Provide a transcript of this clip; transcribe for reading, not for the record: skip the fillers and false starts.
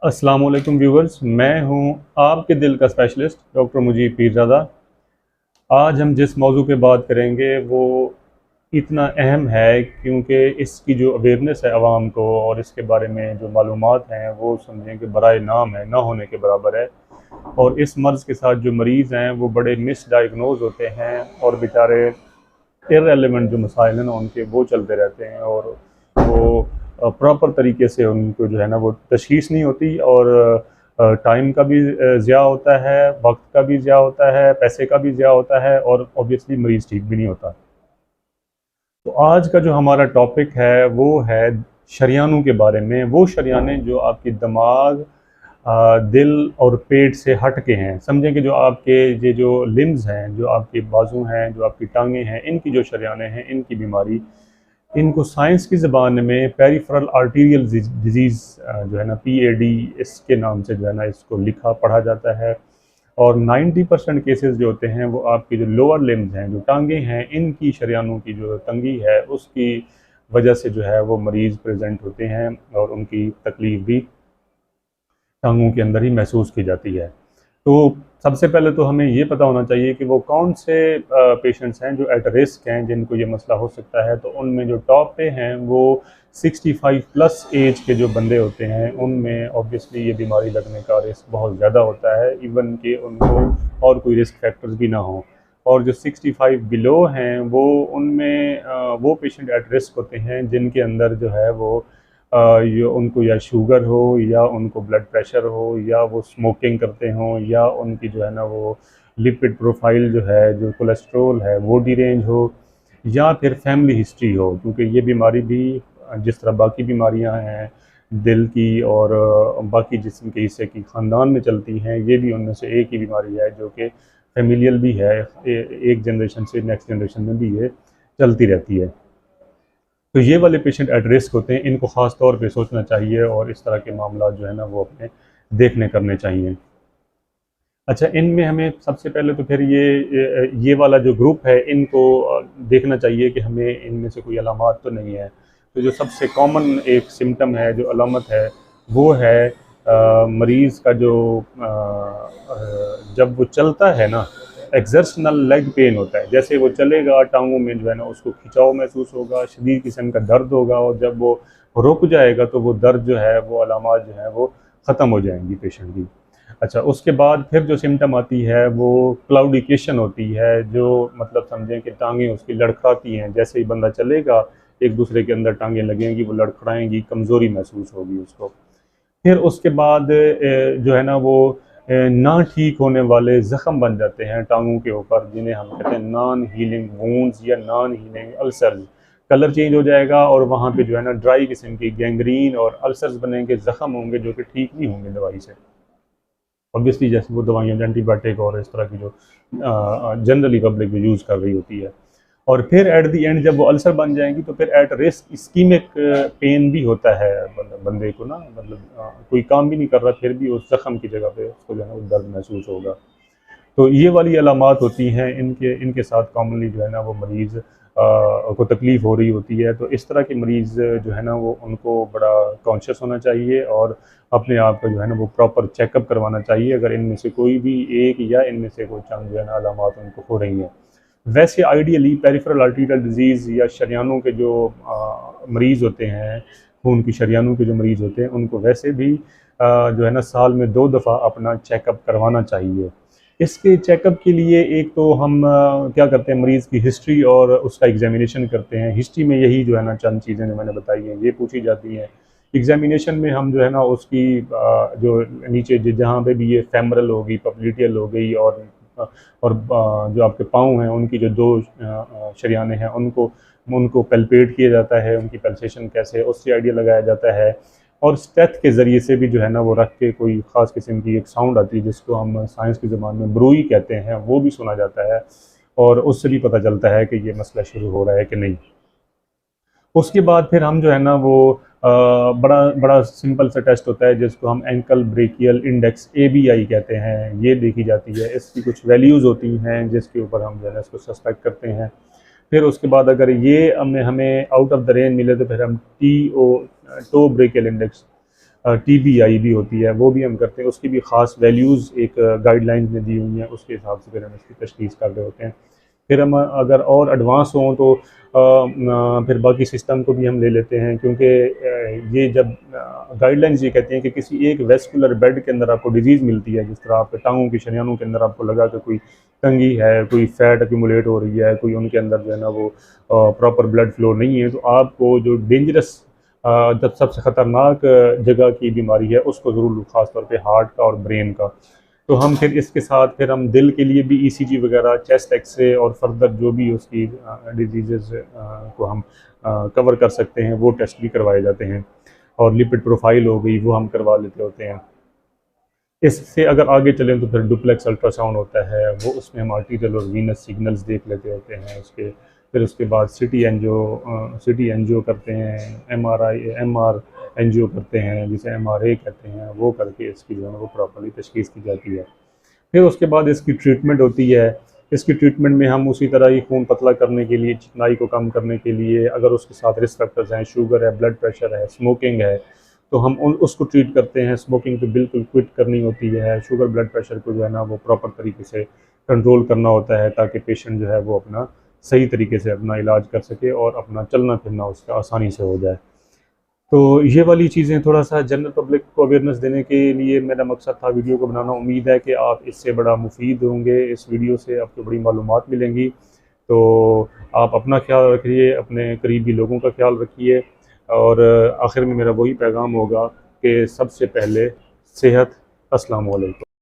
अस्सलाम वालेकुम व्यूवर्स, मैं हूं आपके दिल का स्पेशलिस्ट डॉक्टर मुजीब पीरज़ादा। आज हम जिस मौजू पे बात करेंगे वो इतना अहम है क्योंकि इसकी जो अवेयरनेस है आवाम को और इसके बारे में जो मालूमात हैं वो समझें कि बराए नाम है, ना होने के बराबर है। और इस मर्ज़ के साथ जो मरीज़ हैं वो बड़े मिसडायग्नोज होते हैं और बेचारे इररेलेवेंट जो मसाइल हैं ना उनके वो चलते रहते हैं और वो प्रॉपर तरीके से उनको जो है ना वो तशख़ीस नहीं होती और टाइम का भी ज़िया होता है, वक्त का भी ज़िया होता है, पैसे का भी ज़िया होता है और ऑब्वियसली मरीज़ ठीक भी नहीं होता। तो आज का जो हमारा टॉपिक है वो है शरियानों के बारे में। वो शरियाने जो आपकी दिमाग, दिल और पेट से हट के हैं। समझें कि जो आपके ये जो लिम्स हैं, जो आपके बाजू हैं, जो आपकी टांगें हैं, इनकी जो शरियाने हैं, इनकी बीमारी, इनको साइंस की ज़बान में पेरिफेरल आर्टीरियल डिजीज़ जो है ना PAD, इसके नाम से जो है ना इसको लिखा पढ़ा जाता है। और 90% केसेस जो होते हैं वो आपकी जो लोअर लिम्स हैं, जो टांगें हैं, इनकी शरियानों की जो तंगी है उसकी वजह से जो है वो मरीज़ प्रेजेंट होते हैं और उनकी तकलीफ़ भी टांगों के अंदर ही महसूस की जाती है। तो सबसे पहले तो हमें ये पता होना चाहिए कि वो कौन से पेशेंट्स हैं जो एट रिस्क हैं, जिनको ये मसला हो सकता है। तो उनमें जो टॉप पे हैं वो 65 प्लस एज के जो बंदे होते हैं, उनमें ऑब्वियसली ये बीमारी लगने का रिस्क बहुत ज़्यादा होता है, इवन कि उनको और कोई रिस्क फैक्टर्स भी ना हों। और जो 65 बिलो हैं वो उनमें वो पेशेंट एट रिस्क होते हैं जिनके अंदर जो है वो ये उनको या शुगर हो या उनको ब्लड प्रेशर हो या वो स्मोकिंग करते हों या उनकी जो है ना वो लिपिड प्रोफाइल जो है, जो कोलेस्ट्रोल है वो डिरेंज हो या फिर फैमिली हिस्ट्री हो। क्योंकि ये बीमारी भी जिस तरह बाकी बीमारियां हैं दिल की और बाकी जिस्म के हिस्से की ख़ानदान में चलती हैं, ये भी उनमें से एक ही बीमारी है जो कि फेमिलियल भी है। एक जनरेशन से नेक्स्ट जनरेशन में भी ये चलती रहती है। तो ये वाले पेशेंट एट रिस्क होते हैं, इनको ख़ास तौर पे सोचना चाहिए और इस तरह के मामला जो है ना वो अपने देखने करने चाहिए। अच्छा, इनमें हमें सबसे पहले तो फिर ये वाला जो ग्रुप है इनको देखना चाहिए कि हमें इनमें से कोई अलामात तो नहीं है। तो जो सबसे कॉमन एक सिम्टम है, जो अलामत है, वो है मरीज़ का जो जब वो चलता है ना, एक्सर्शनल लेग पेन होता है। जैसे वो चलेगा, टांगों में जो है ना उसको खिंचाव महसूस होगा, शदीद किस्म का दर्द होगा और जब वो रुक जाएगा तो वो दर्द जो है, वो अलामात जो है वो ख़त्म हो जाएंगी पेशेंट की। अच्छा, उसके बाद फिर जो सिम्टम आती है वो क्लाउडिकेशन होती है, जो मतलब समझें कि टांगें उसकी लड़खड़ाती हैं। जैसे ही बंदा चलेगा, एक दूसरे के अंदर टांगें लगेंगी, वो लड़खड़ाएंगी, कमज़ोरी महसूस होगी उसको। फिर उसके बाद जो है ना वो ना ठीक होने वाले ज़ख़म बन जाते हैं टांगों के ऊपर, जिन्हें हम कहते हैं नॉन हीलिंग वूंड्स या non healing ulcers. Colour change हो जाएगा और वहाँ पे जो है ना ड्राई किस्म की गैंग्रीन और अल्सर्स बनेंगे, ज़ख़म होंगे जो कि ठीक नहीं होंगे दवाई से। ऑब्वियसली जैसे वो दवाइयाँ एंटीबायोटिक और इस तरह की जो जनरली पब्लिक जो यूज़ कर रही होती है। और फिर एट द एंड जब वो अल्सर बन जाएंगी तो फिर एट रिस्क इस्कीमिक पेन भी होता है बंदे को ना, मतलब कोई काम भी नहीं कर रहा फिर भी उस जख्म की जगह पे उसको जो है ना वो दर्द महसूस होगा। तो ये वाली अलामात होती हैं, इनके इनके साथ कॉमनली जो है ना वो मरीज़ को तकलीफ़ हो रही होती है। तो इस तरह के मरीज़ जो है ना वो उनको बड़ा कॉन्शियस होना चाहिए और अपने आप को जो है ना वो प्रॉपर चेकअप करवाना चाहिए अगर इनमें से कोई भी एक या इनमें से कोई चंद जो है ना अलामात उनको हो रही हैं। वैसे आइडियली पेरिफेरल आर्टीरियल डिजीज़ या शरियानों के जो मरीज़ होते हैं, खून की शरियानों के जो मरीज़ होते हैं, उनको वैसे भी जो है ना साल में 2 दफ़ा अपना चेकअप करवाना चाहिए। इसके चेकअप के लिए एक तो हम क्या करते हैं, मरीज़ की हिस्ट्री और उसका एग्ज़ामिनेशन करते हैं। हिस्ट्री में यही जो है ना चंद चीज़ें जो मैंने बताई हैं ये पूछी जाती हैं। एग्ज़ामिनेशन में हम जो है ना उसकी जो नीचे जहाँ पे भी ये फेमरल हो गई, पोप्लिटियल हो गई और जो आपके पाँव हैं उनकी जो 2 शरियानें हैं उनको उनको पैल्पेट किया जाता है, उनकी पल्सेशन कैसे है उससे आइडिया लगाया जाता है। और स्टेथ के ज़रिए से भी जो है ना वो रख के कोई ख़ास किस्म की एक साउंड आती है जिसको हम साइंस की ज़बान में ब्रूई कहते हैं, वो भी सुना जाता है और उससे भी पता चलता है कि ये मसला शुरू हो रहा है कि नहीं। उसके बाद फिर हम जो है ना वो बड़ा बड़ा सिंपल सा टेस्ट होता है जिसको हम एंकल ब्रेकियल इंडेक्स ABI कहते हैं, ये देखी जाती है। इसकी कुछ वैल्यूज़ होती हैं जिसके ऊपर हम जो है ना इसको सस्पेक्ट करते हैं। फिर उसके बाद अगर ये हमें हमें आउट ऑफ द रेंज मिले तो फिर हम TO toe brachial index TBI भी होती है, वो भी हम करते हैं। उसकी भी ख़ास वैल्यूज़ एक गाइडलाइंस में दी हुई हैं, उसके हिसाब से फिर हम इसकी तशख़ीस कर रहे होते हैं। फिर हम अगर और एडवांस हों तो फिर बाकी सिस्टम को भी हम ले लेते हैं, क्योंकि ये जब गाइडलाइंस ये कहती हैं कि किसी एक वेस्कुलर बेड के अंदर आपको डिजीज़ मिलती है, जिस तरह आपके टांगों की शरियानों के अंदर आपको लगा कि कोई तंगी है, कोई फैट एक्यूमुलेट हो रही है, कोई उनके अंदर जो है ना वो प्रॉपर ब्लड फ्लो नहीं है, तो आपको जो डेंजरस जब सबसे ख़तरनाक जगह की बीमारी है उसको ज़रूर लो, ख़ास तौर पे हार्ट का और ब्रेन का। तो हम फिर इसके साथ फिर हम दिल के लिए भी ECG वगैरह, चेस्ट एक्सरे और फर्दर जो भी उसकी डिजीज़ को हम कवर कर सकते हैं वो टेस्ट भी करवाए जाते हैं। और लिपिड प्रोफाइल हो गई वो हम करवा लेते होते हैं। इससे अगर आगे चलें तो फिर डुप्लेक्स अल्ट्रासाउंड होता है, वो उसमें हम आर्टीरियल और वीनस सिग्नल्स देख लेते होते हैं उसके। फिर उसके बाद सिटी एंजियो करते हैं, MR एंजियो करते हैं, जिसे MRA कहते हैं, वो करके इसकी जो है वो प्रॉपर्ली तशख़ीस की जाती है। फिर उसके बाद इसकी ट्रीटमेंट होती है। इसकी ट्रीटमेंट में हम उसी तरह ही खून पतला करने के लिए, चिकनाई को कम करने के लिए, अगर उसके साथ रिस्क फैक्टर्स हैं, शुगर है, ब्लड प्रेशर है, स्मोकिंग है, तो हम उसको ट्रीट करते हैं। स्मोकिंग तो बिल्कुल क्विट करनी होती है। शुगर ब्लड प्रेशर को जो है ना वो प्रॉपर तरीके से कंट्रोल करना होता है, ताकि पेशेंट जो है वो अपना सही तरीके से अपना इलाज कर सके और अपना चलना फिरना उसका आसानी से हो जाए। तो ये वाली चीज़ें थोड़ा सा जनरल पब्लिक को अवेयरनेस देने के लिए मेरा मकसद था वीडियो को बनाना। उम्मीद है कि आप इससे बड़ा मुफीद होंगे, इस वीडियो से आपको बड़ी मालूमात मिलेंगी। तो आप अपना ख्याल रखिए, अपने करीबी लोगों का ख्याल रखिए, और आखिर में मेरा वही पैगाम होगा कि सबसे पहले सेहत। अस्सलाम वालेकुम।